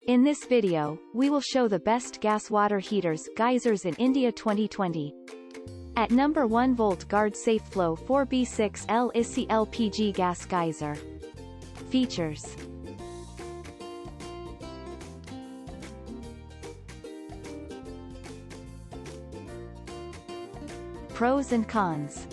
In this video, we will show the best gas water heaters Geysers in India 2020. At number 1 Volt Guard Safe Flow 4B6L ISI LPG Gas Geyser. Features. Pros and cons.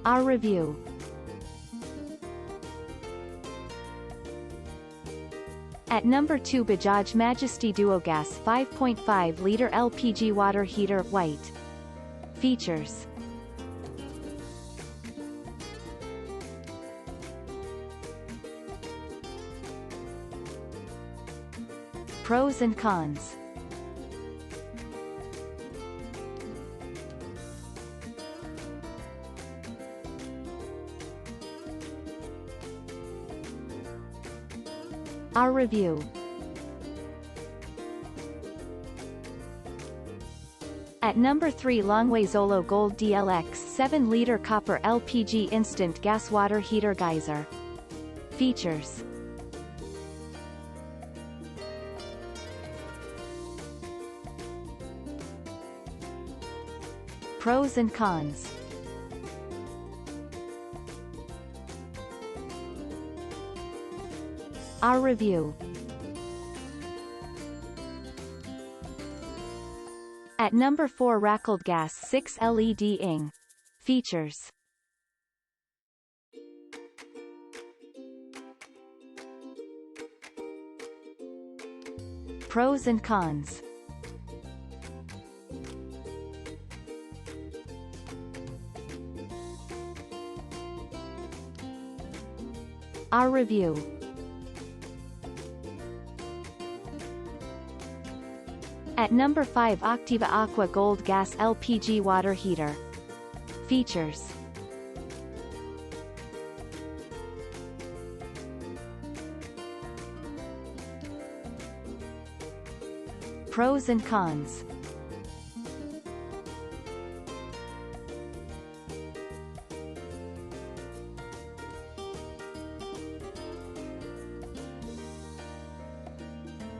Our review. At number 2 Bajaj Majesty Duo Gas 5.5 Litre LPG Water Heater White. Features. Pros and cons. Our review. At number 3 LONGWAY Xolo Gold DLX 7-liter Copper LPG Instant Gas Water Heater Geyser. Features. Pros and cons. Our review. At number 4 Racold Gas 6 LED ING. Features. Pros and cons. Our review. At number 5 ACTIVA Aqua Gold Gas LPG Water Heater. Features. Pros and cons.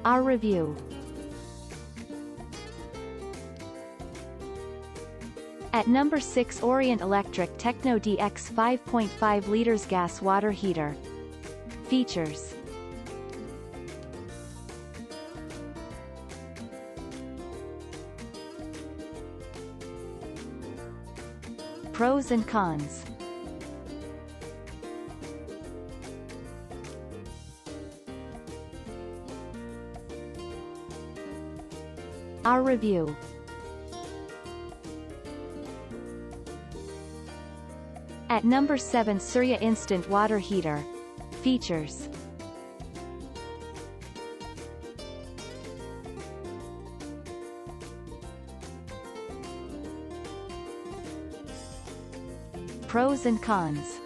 Our review. At number 6 Orient Electric Techno-DX 5.5 liters Gas Water Heater. Features. Pros and cons. Our review. At number 7 Surya Instant Water Heater. Features. Pros and cons.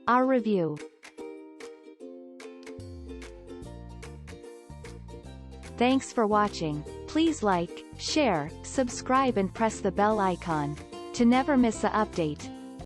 Our review. Thanks for watching. Please like, share, subscribe and press the bell icon to never miss an update.